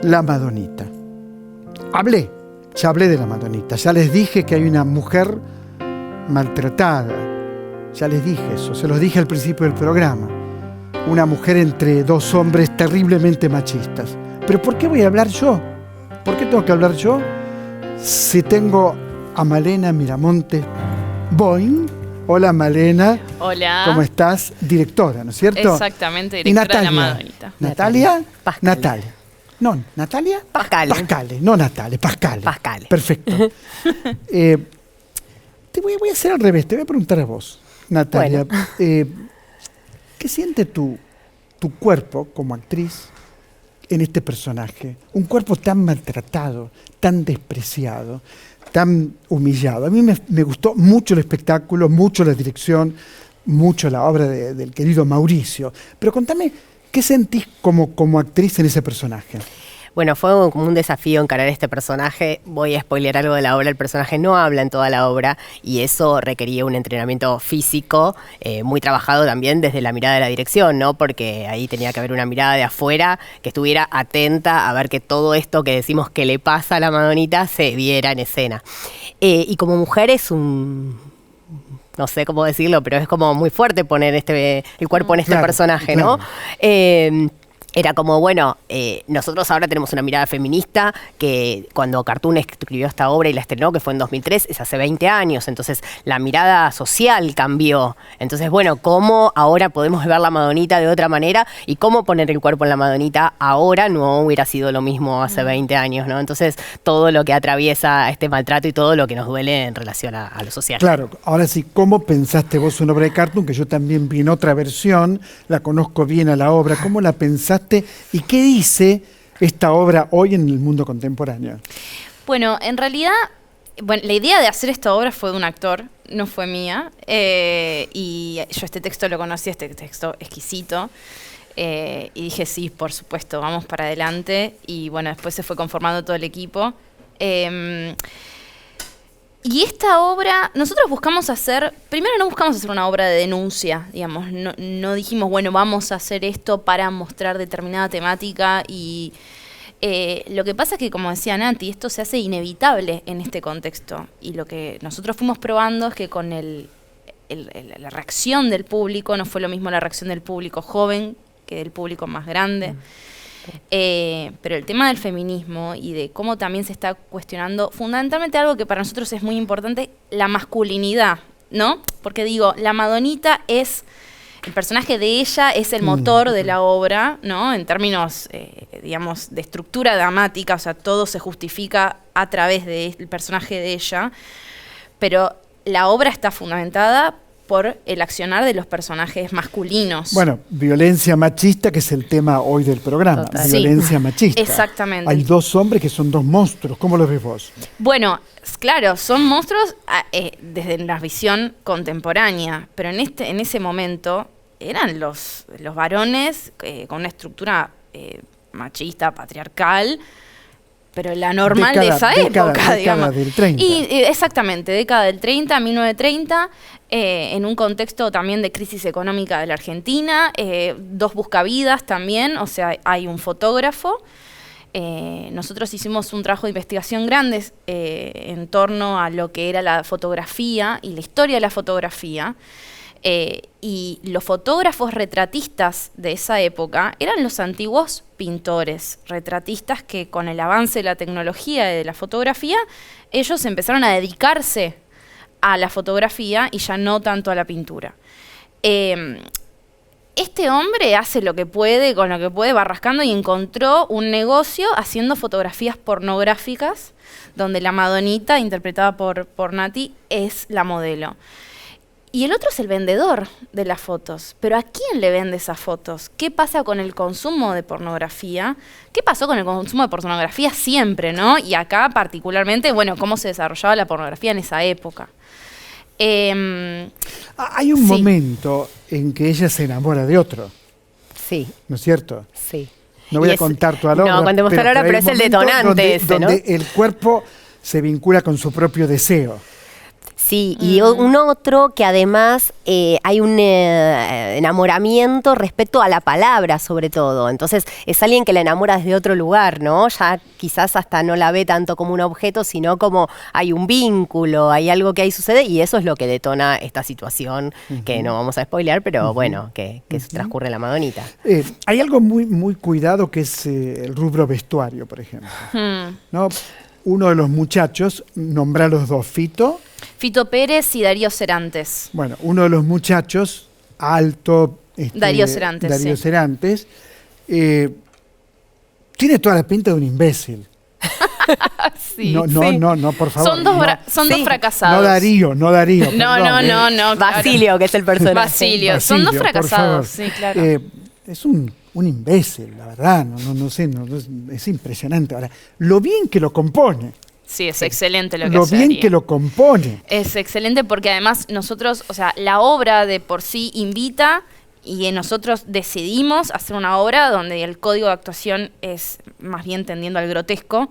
La Madonita. Ya hablé de la Madonita. Ya les dije que hay una mujer maltratada. Ya les dije eso, se los dije al principio del programa. Una mujer entre dos hombres terriblemente machistas. ¿Pero por qué voy a hablar yo? ¿Por qué tengo que hablar yo? Si tengo a Malena Miramonte Boing. Hola Malena. Hola. ¿Cómo estás? Directora, ¿no es cierto? Exactamente, directora de la Madonita. ¿Natalia? Pascale. Natalia. No, ¿Natalia? Pascale. Pascale, no Natalia, Pascale. Pascale. Perfecto. Te voy a hacer al revés, te voy a preguntar a vos, Natalia. Bueno. ¿Qué siente tu cuerpo como actriz en este personaje? Un cuerpo tan maltratado, tan despreciado, tan humillado. A mí me gustó mucho el espectáculo, mucho la dirección, mucho la obra del querido Mauricio. Pero contame, ¿qué sentís como actriz en ese personaje? Bueno, fue como un desafío encarar este personaje. Voy a spoilear algo de la obra. El personaje no habla en toda la obra y eso requería un entrenamiento físico muy trabajado también desde la mirada de la dirección, ¿no? Porque ahí tenía que haber una mirada de afuera que estuviera atenta a ver que todo esto que decimos que le pasa a la Madonita se viera en escena. Y como mujer es no sé cómo decirlo, pero es como muy fuerte poner el cuerpo en este personaje, ¿no? Era como, bueno, nosotros ahora tenemos una mirada feminista que cuando Cartoon escribió esta obra y la estrenó, que fue en 2003, es hace 20 años, entonces la mirada social cambió. Entonces, bueno, ¿cómo ahora podemos ver la Madonita de otra manera? Y cómo poner el cuerpo en la Madonita ahora no hubiera sido lo mismo hace 20 años, ¿no? Entonces, todo lo que atraviesa este maltrato y todo lo que nos duele en relación a lo social. Claro, ahora sí, ¿cómo pensaste vos una obra de Cartoon? Que yo también vi en otra versión, la conozco bien a la obra. ¿Cómo la pensaste y qué dice esta obra hoy en el mundo contemporáneo? Bueno, en realidad, la idea de hacer esta obra fue de un actor, no fue mía. Y yo este texto lo conocí, este texto exquisito. Y dije, sí, por supuesto, vamos para adelante. Y bueno, después se fue conformando todo el equipo. Y esta obra, nosotros primero no buscamos hacer una obra de denuncia, digamos, no dijimos, bueno, vamos a hacer esto para mostrar determinada temática y lo que pasa es que, como decía Nati, esto se hace inevitable en este contexto y lo que nosotros fuimos probando es que con la reacción del público, no fue lo mismo la reacción del público joven que del público más grande. Pero el tema del feminismo y de cómo también se está cuestionando fundamentalmente algo que para nosotros es muy importante, la masculinidad, ¿no? Porque digo, la Madonita el personaje de ella es el motor de la obra, ¿no? En términos, digamos, de estructura dramática, o sea, todo se justifica a través del personaje de ella, pero la obra está fundamentada por el accionar de los personajes masculinos. Bueno, violencia machista, que es el tema hoy del programa. Total. Violencia Sí, machista. exactamente. Hay dos hombres que son dos monstruos. ¿Cómo los ves vos? Bueno, claro, son monstruos desde la visión contemporánea, pero en ese momento eran los varones con una estructura machista, patriarcal, pero la normal de esa época, digamos. Década del 30. Exactamente, década del 30, 1930, en un contexto también de crisis económica de la Argentina, dos buscavidas también, o sea, hay un fotógrafo. Nosotros hicimos un trabajo de investigación grande en torno a lo que era la fotografía y la historia de la fotografía. Y los fotógrafos retratistas de esa época eran los antiguos pintores retratistas que con el avance de la tecnología de la fotografía, ellos empezaron a dedicarse a la fotografía y ya no tanto a la pintura. este hombre hace lo que puede, con lo que puede, va rascando y encontró un negocio haciendo fotografías pornográficas donde la Madonita, interpretada por Nati, es la modelo. Y el otro es el vendedor de las fotos. Pero ¿a quién le vende esas fotos? ¿Qué pasa con el consumo de pornografía? ¿Qué pasó con el consumo de pornografía siempre, no? Y acá particularmente, bueno, cómo se desarrollaba la pornografía en esa época. Hay un sí. momento en que ella se enamora de otro, Sí, ¿no es cierto? sí. No voy Y a es- contar toda la obra. No, contemos toda la obra, pero hay es el momentos detonante donde, ese, ¿no? donde el cuerpo se vincula con su propio deseo. Sí, y un otro que además hay un enamoramiento respecto a la palabra, sobre todo. Entonces, es alguien que la enamora desde otro lugar, ¿no? Ya quizás hasta no la ve tanto como un objeto, sino como hay un vínculo, hay algo que ahí sucede, y eso es lo que detona esta situación, que no vamos a spoilear, pero bueno, que transcurre en la Madonita. Hay algo muy, muy cuidado que es el rubro vestuario, por ejemplo, ¿no? Uno de los muchachos, nombra a los dos, Fito. Fito Pérez y Darío Serantes. Bueno, uno de los muchachos, alto, Darío Serantes, Darío sí. Serantes, tiene toda la pinta de un imbécil. Sí. No, por favor. Son dos, no, dos fracasados. no Darío. No, perdón, no. Basilio, que es el personaje. Basilio. Son dos Basilio, por fracasados, favor. sí, claro. Es un imbécil, la verdad, no sé, es impresionante. Ahora, lo bien que lo compone, Sí, es excelente lo que lo hace bien Darío. que lo compone. Es excelente porque además nosotros, o sea, la obra de por sí invita y nosotros decidimos hacer una obra donde el código de actuación es más bien tendiendo al grotesco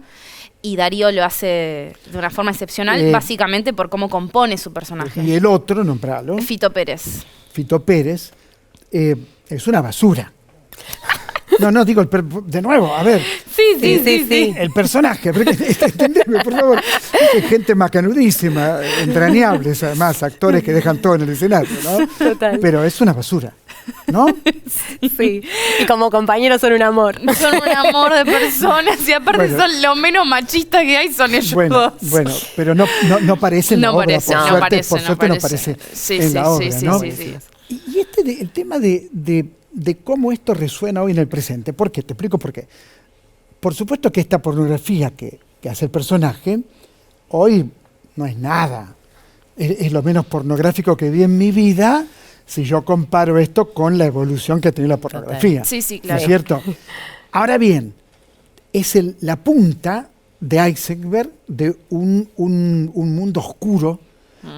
y Darío lo hace de una forma excepcional, básicamente por cómo compone su personaje. Y el otro, nombralo, Fito Pérez. Fito Pérez, es una basura. No, digo, de nuevo, a ver, Sí. el personaje, entendeme, por favor. Hay gente macanudísima, entrañables, además, actores que dejan todo en el escenario, ¿no? Total. Pero es una basura, ¿no? Sí. Y como compañeros son un amor. Son un amor de personas y aparte Bueno. son lo menos machistas que hay, son ellos dos. Bueno, pero no parece en la No obra, parece, por no suerte, parece, por no suerte no parece. parece Sí, en sí, la sí, obra, sí, ¿no? sí. Y el tema de cómo esto resuena hoy en el presente, ¿por qué? Te explico por qué. Por supuesto que esta pornografía que hace el personaje, hoy no es nada. Es lo menos pornográfico que vi en mi vida si yo comparo esto con la evolución que ha tenido la pornografía. Sí, sí, ¿No claro. es cierto? Ahora bien, es la punta de iceberg de un mundo oscuro,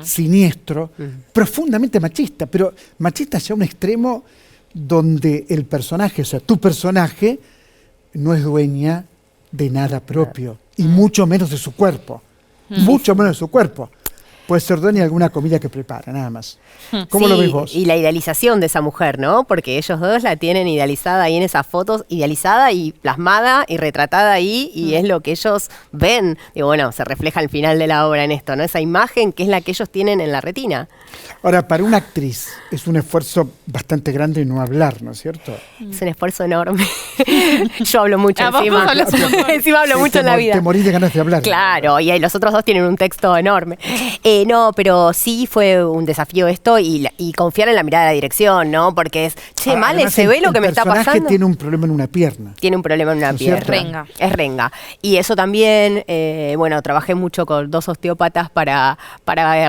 siniestro, profundamente machista, pero machista hacia un extremo donde el personaje, o sea, tu personaje, no es dueña de nada propio, y mucho menos de su cuerpo. Mucho menos de su cuerpo. Puede ser dueña de alguna comida que prepara, nada más. ¿Cómo Sí, lo ves vos? Y la idealización de esa mujer, ¿no? Porque ellos dos la tienen idealizada ahí en esas fotos, idealizada y plasmada y retratada ahí, y es lo que ellos ven. Y bueno, se refleja al final de la obra en esto, ¿no? Esa imagen que es la que ellos tienen en la retina. Ahora, para una actriz es un esfuerzo bastante grande no hablar, ¿no es cierto? Es un esfuerzo enorme. Yo hablo mucho Ah, vos encima. hablas un montón. Encima hablo Sí, mucho en la vida. Te morís de ganas de hablar. Claro, y ahí los otros dos tienen un texto enorme. No, pero sí fue un desafío esto y confiar en la mirada de la dirección, ¿no? Porque es, che, Ahora, Male, además, se ve lo que me está El personaje pasando. tiene un problema en una pierna. Tiene un problema en una ¿No es pierna. cierto? Renga. Es renga. Y eso también, bueno, trabajé mucho con dos osteópatas para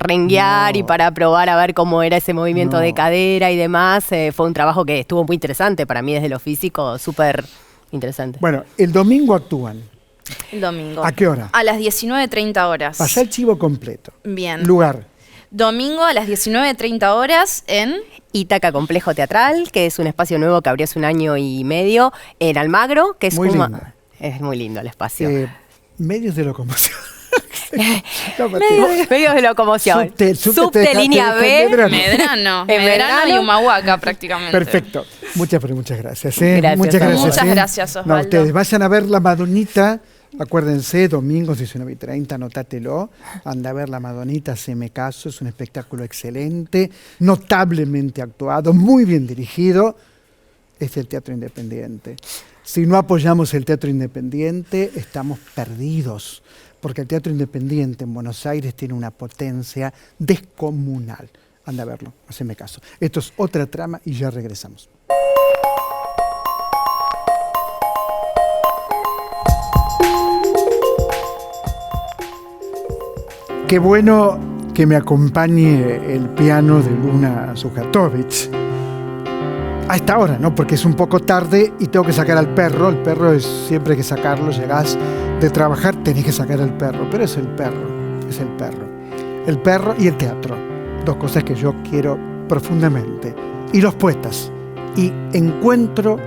renguear No. y para probar a ver cómo era ese movimiento No. de cadera y demás. Fue un trabajo que estuvo muy interesante para mí desde lo físico, súper interesante. Bueno, el domingo actúan. El domingo. ¿A qué hora? A las 19:30 horas. Pasá el chivo completo. Bien. Lugar. Domingo a las 19:30 horas en... Ítaca Complejo Teatral, que es un espacio nuevo que abrió hace 1 año y medio en Almagro, que es Muy lindo. es muy lindo el espacio. Medios de locomoción. No, Medios de locomoción. Subte, línea te deja B. en Medrano. Medrano. En Medrano y Medrano. Humahuaca prácticamente. Perfecto. Muchas gracias. Gracias, Muchas a vos. gracias. Muchas gracias, No, Osvaldo. ustedes vayan a ver La Madonita. Acuérdense, domingos 19:30, anotátelo. Anda a ver La Madonita, haceme caso. Es un espectáculo excelente, notablemente actuado, muy bien dirigido. Es el teatro independiente. Si no apoyamos el teatro independiente, estamos perdidos. Porque el teatro independiente en Buenos Aires tiene una potencia descomunal. anda a verlo, haceme caso. Esto es otra trama y ya regresamos. Qué bueno que me acompañe el piano de Luna Sujatovich. A esta hora, ¿no? Porque es un poco tarde y tengo que sacar al perro. El perro es siempre que sacarlo, llegás de trabajar, tenés que sacar al perro. Pero es el perro, es el perro. El perro y el teatro. Dos cosas que yo quiero profundamente. Y los poetas. Y encuentro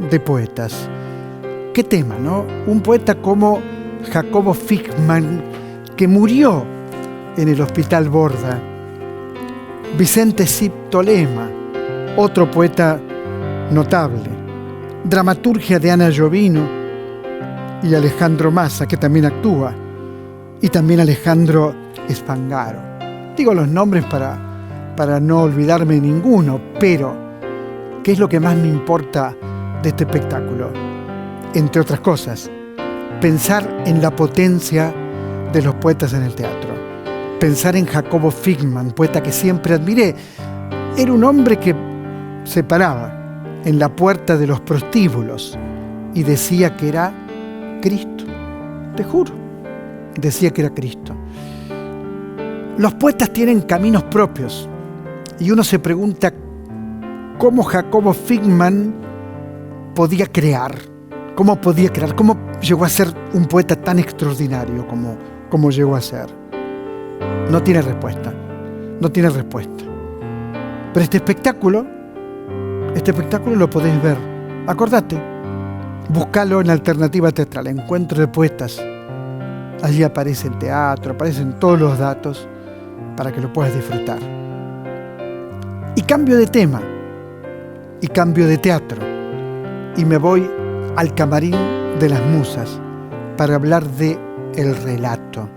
de poetas. ¿Qué tema, no? Un poeta como Jacobo Fickman, que murió en el Hospital Borda. Vicente Cid Tolema, otro poeta notable. Dramaturgia de Ana Giovino y Alejandro Massa, que también actúa. Y también Alejandro Spangaro. Digo los nombres para no olvidarme de ninguno, pero ¿qué es lo que más me importa de este espectáculo? Entre otras cosas, pensar en la potencia de los poetas en el teatro. Pensar en Jacobo Fickman, poeta que siempre admiré. Era un hombre que se paraba en la puerta de los prostíbulos y decía que era Cristo. Te juro, decía que era Cristo. Los poetas tienen caminos propios y uno se pregunta cómo Jacobo Fickman podía crear. ¿Cómo podía crear? ¿Cómo llegó a ser un poeta tan extraordinario como llegó a ser? No tiene respuesta. No tiene respuesta. Pero este espectáculo lo podés ver. Acordate, búscalo en Alternativa Teatral, Encuentro de Poetas. Allí aparece el teatro, aparecen todos los datos para que lo puedas disfrutar. Y cambio de tema, y cambio de teatro, y me voy al Camarín de las Musas para hablar de El Relato.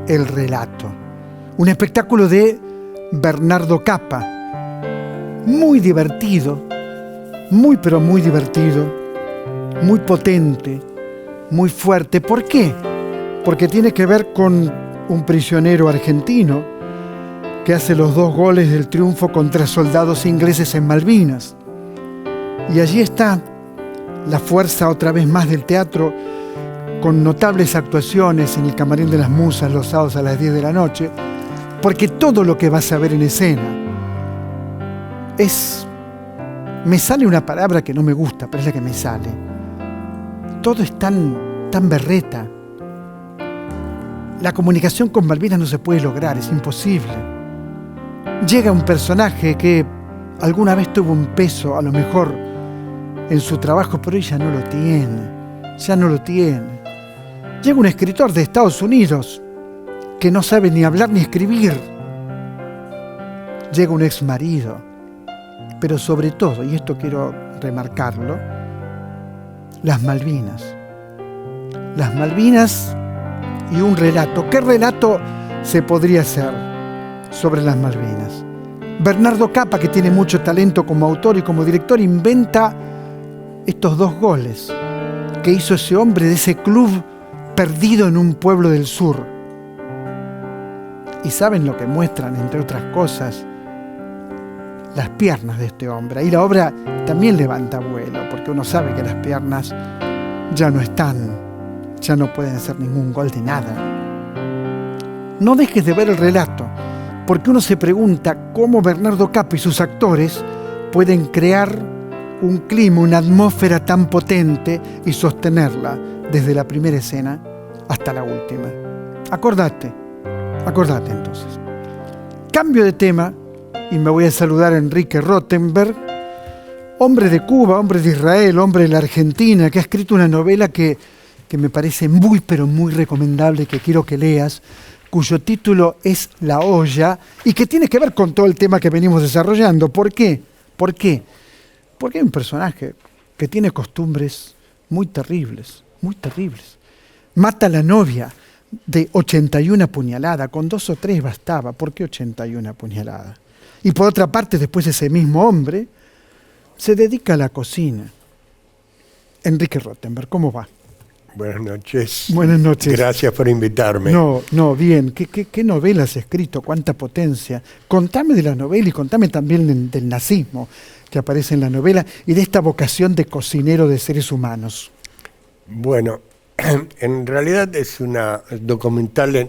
El Relato. Un espectáculo de Bernardo Cappa. Muy divertido, muy pero muy divertido, muy potente, muy fuerte. ¿Por qué? Porque tiene que ver con un prisionero argentino que hace los 2 goles del triunfo contra soldados ingleses en Malvinas. Y allí está la fuerza otra vez más del teatro, con notables actuaciones en el Camarín de las Musas los sábados a las 10 de la noche, porque todo lo que vas a ver en escena me sale una palabra que no me gusta, pero es la que me sale. Todo es tan berreta. La comunicación con Malvinas no se puede lograr, es imposible. Llega un personaje que alguna vez tuvo un peso, a lo mejor, en su trabajo, pero hoy ya no lo tiene. Llega un escritor de Estados Unidos que no sabe ni hablar ni escribir. Llega un ex marido, pero sobre todo, y esto quiero remarcarlo, las Malvinas. Las Malvinas y un relato. ¿Qué relato se podría hacer sobre las Malvinas? Bernardo Cappa, que tiene mucho talento como autor y como director, inventa estos 2 goles que hizo ese hombre de ese club perdido en un pueblo del sur. Y saben lo que muestran, entre otras cosas, las piernas de este hombre. Y la obra también levanta vuelo, porque uno sabe que las piernas ya no están, ya no pueden hacer ningún gol de nada. No dejes de ver el relato, porque uno se pregunta cómo Bernardo Cappa y sus actores pueden crear un clima, una atmósfera tan potente y sostenerla desde la primera escena hasta la última. Acordate entonces. Cambio de tema y me voy a saludar a Enrique Rothenberg, hombre de Cuba, hombre de Israel, hombre de la Argentina, que ha escrito una novela que me parece muy pero muy recomendable, que quiero que leas, cuyo título es La olla y que tiene que ver con todo el tema que venimos desarrollando. ¿Por qué? Porque hay un personaje que tiene costumbres muy terribles, muy terribles. Mata a la novia de 81 puñaladas, con 2 o 3 bastaba. ¿Por qué 81 puñaladas? Y por otra parte, después ese mismo hombre se dedica a la cocina. Enrique Rothenberg, ¿cómo va? Buenas noches. Buenas noches. Gracias por invitarme. No, bien. ¿Qué novela has escrito? ¿Cuánta potencia? Contame de la novela y contame también del nazismo que aparece en la novela y de esta vocación de cocinero de seres humanos. Bueno, en realidad es una documental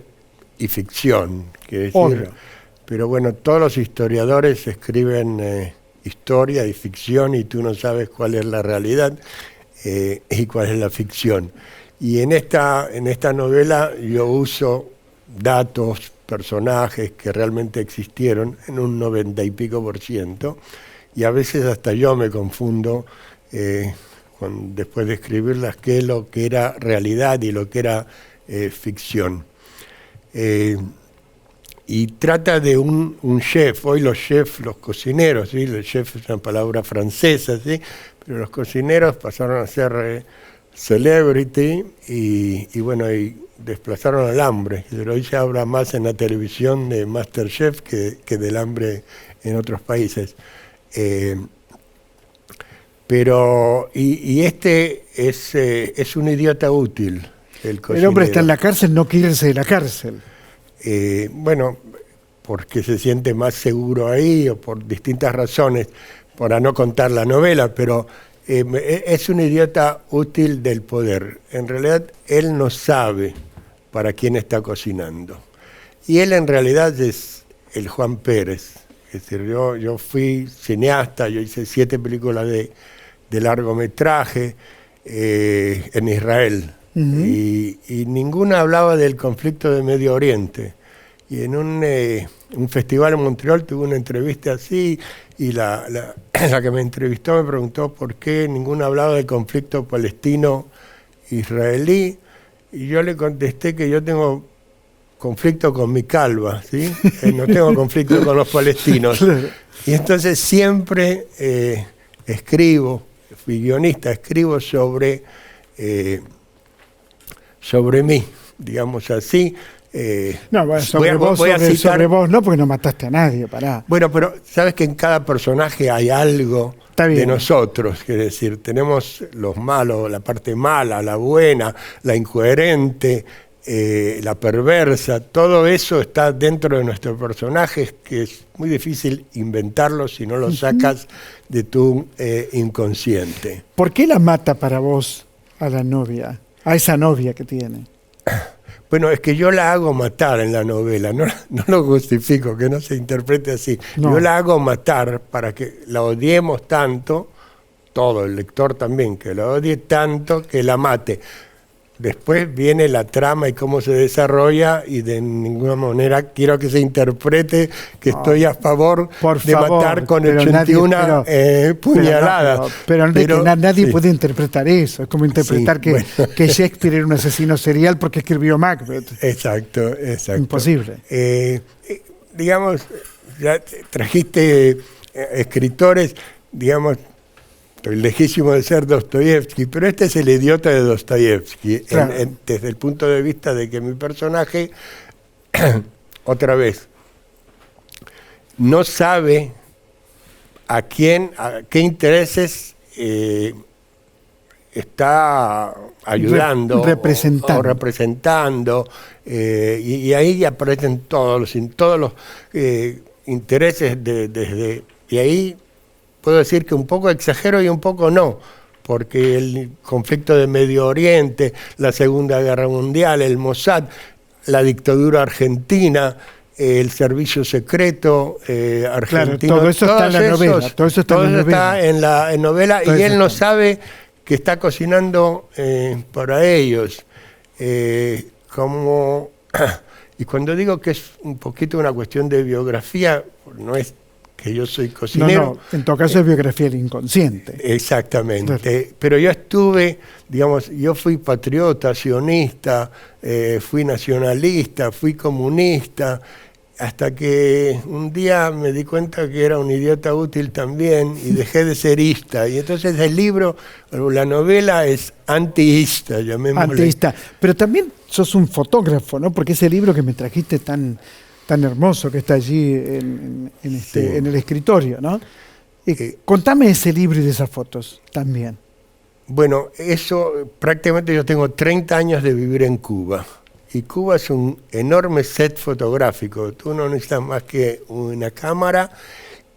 y ficción, quiere decir, Obvio. pero bueno, todos los historiadores escriben historia y ficción y tú no sabes cuál es la realidad y cuál es la ficción. Y en esta novela yo uso datos, personajes que realmente existieron en un 90 y pico %, y a veces hasta yo me confundo después de escribirlas, qué es lo que era realidad y lo que era ficción. Y trata de un chef. Hoy los chefs, los cocineros, ¿sí? El chef es una palabra francesa, ¿sí? Pero los cocineros pasaron a ser celebrity y bueno, y desplazaron al hambre. Pero hoy se habla más en la televisión de MasterChef que del hambre en otros países. Pero este es un idiota útil, el cocinero. El hombre está en la cárcel, no quiere irse de la cárcel. Bueno, porque se siente más seguro ahí o por distintas razones, para no contar la novela, pero es un idiota útil del poder. En realidad, él no sabe para quién está cocinando. Y él en realidad es el Juan Pérez. Es decir, yo fui cineasta, yo hice 7 películas de largometraje en Israel. Uh-huh. Y ninguna hablaba del conflicto de Medio Oriente. Y en un festival en Montreal tuve una entrevista así, y la que me entrevistó me preguntó por qué ninguna hablaba del conflicto palestino-israelí, y yo le contesté que yo tengo conflicto con mi calva, ¿sí? No tengo conflicto con los palestinos. Y entonces siempre escribo, fui guionista, escribo sobre mí, digamos así. No, bueno, sobre vos no, porque no mataste a nadie, pará. Bueno, pero sabes que en cada personaje hay algo de nosotros, quiere decir, tenemos los malos, la parte mala, la buena, la incoherente, la perversa, todo eso está dentro de nuestros personajes, que es muy difícil inventarlo si no lo sacas de tu inconsciente. ¿Por qué la mata para vos a la novia, a esa novia que tiene? Bueno, es que yo la hago matar en la novela, no lo justifico, que no se interprete así. No. Yo la hago matar para que la odiemos tanto, todo el lector también, que la odie tanto que la mate. Después viene la trama y cómo se desarrolla, y de ninguna manera quiero que se interprete que estoy a favor de matar con 81 puñaladas. Pero nadie sí. puede interpretar eso. Es como interpretar que Shakespeare era un asesino serial porque escribió Macbeth. Exacto. Imposible. Digamos, ya trajiste escritores, digamos, estoy lejísimo de ser Dostoyevsky, pero este es el idiota de Dostoyevsky, claro. Desde el punto de vista de que mi personaje, otra vez, no sabe a qué intereses está ayudando representando, y ahí aparecen todos los intereses y ahí puedo decir que un poco exagero y un poco no, porque el conflicto de Medio Oriente, la Segunda Guerra Mundial, el Mossad, la dictadura argentina, el servicio secreto argentino. Claro, todo eso está en la novela. Todo eso está en la novela, y él no sabe que está cocinando para ellos. Y cuando digo que es un poquito una cuestión de biografía, no es que yo soy cocinero. No, en todo caso es biografía del inconsciente. Exactamente. Claro. Pero yo yo fui patriota, sionista, fui nacionalista, fui comunista, hasta que un día me di cuenta que era un idiota útil también y dejé de ser ista. Y entonces el libro, la novela es antiista, llamémosle. Antiista. Pero también sos un fotógrafo, ¿no? Porque ese libro que me trajiste tan hermoso que está allí en el escritorio, ¿no? Contame ese libro y de esas fotos también. Bueno, eso prácticamente yo tengo 30 años de vivir en Cuba. Y Cuba es un enorme set fotográfico. Tú no necesitas más que una cámara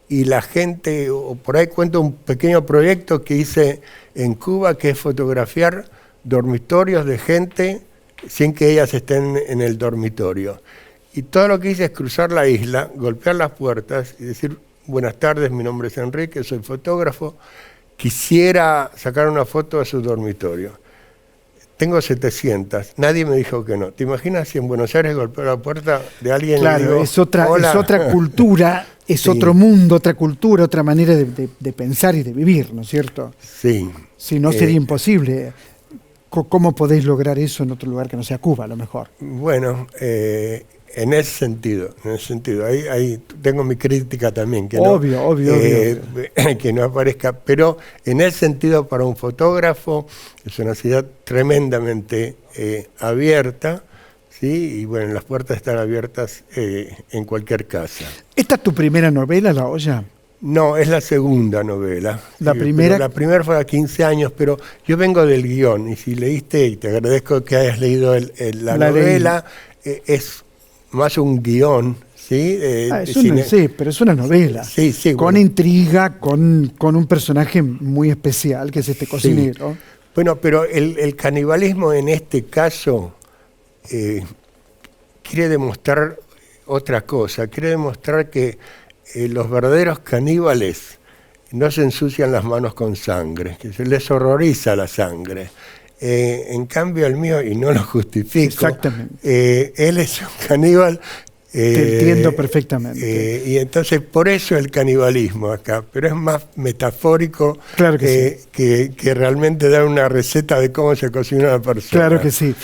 y la gente, o por ahí cuento un pequeño proyecto que hice en Cuba, que es fotografiar dormitorios de gente sin que ellas estén en el dormitorio. Y todo lo que hice es cruzar la isla, golpear las puertas y decir, buenas tardes, mi nombre es Enrique, soy fotógrafo, quisiera sacar una foto de su dormitorio. Tengo 700, nadie me dijo que no. ¿Te imaginas si en Buenos Aires golpeo la puerta de alguien? Claro, y le digo, es otra cultura, es Sí. otro mundo, otra cultura, otra manera de pensar y de vivir, ¿no es cierto? Sí. Si no, sería imposible. ¿Cómo podéis lograr eso en otro lugar que no sea Cuba, a lo mejor? Bueno, en ese sentido. Ahí tengo mi crítica también. Que Obvio. que no aparezca. Pero en ese sentido, para un fotógrafo, es una ciudad tremendamente abierta, ¿sí? Y bueno, las puertas están abiertas en cualquier casa. ¿Esta es tu primera novela, La Olla? No, es la segunda novela. La Sí, primera- pero la primera fue a 15 años, pero yo vengo del guión, y si leíste, y te agradezco que hayas leído la La novela, es más un guión, ¿sí? Sí, pero es una novela. Sí, Con bueno. intriga, con un personaje muy especial, que es este cocinero. Bueno, pero el canibalismo en este caso quiere demostrar otra cosa, quiere demostrar que los verdaderos caníbales no se ensucian las manos con sangre, que se les horroriza la sangre. En cambio el mío, y no lo justifico, Exactamente. él es un caníbal. Te entiendo perfectamente. Y entonces por eso el canibalismo acá, pero es más metafórico Claro que que realmente dar una receta de cómo se cocina una persona. Claro que sí.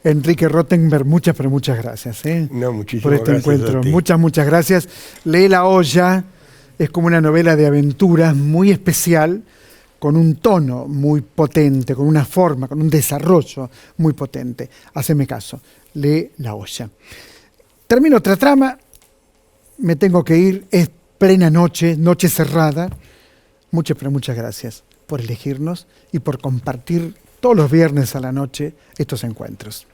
Enrique Rottenberg, muchas, pero muchas gracias. No, muchísimas por este gracias encuentro. a ti. Muchas gracias. Lee La Olla, es como una novela de aventuras muy especial, con un tono muy potente, con una forma, con un desarrollo muy potente. Haceme caso, lee La Olla. Termino otra trama, me tengo que ir, es plena noche, noche cerrada. Muchas, pero muchas gracias por elegirnos y por compartir todos los viernes a la noche estos encuentros.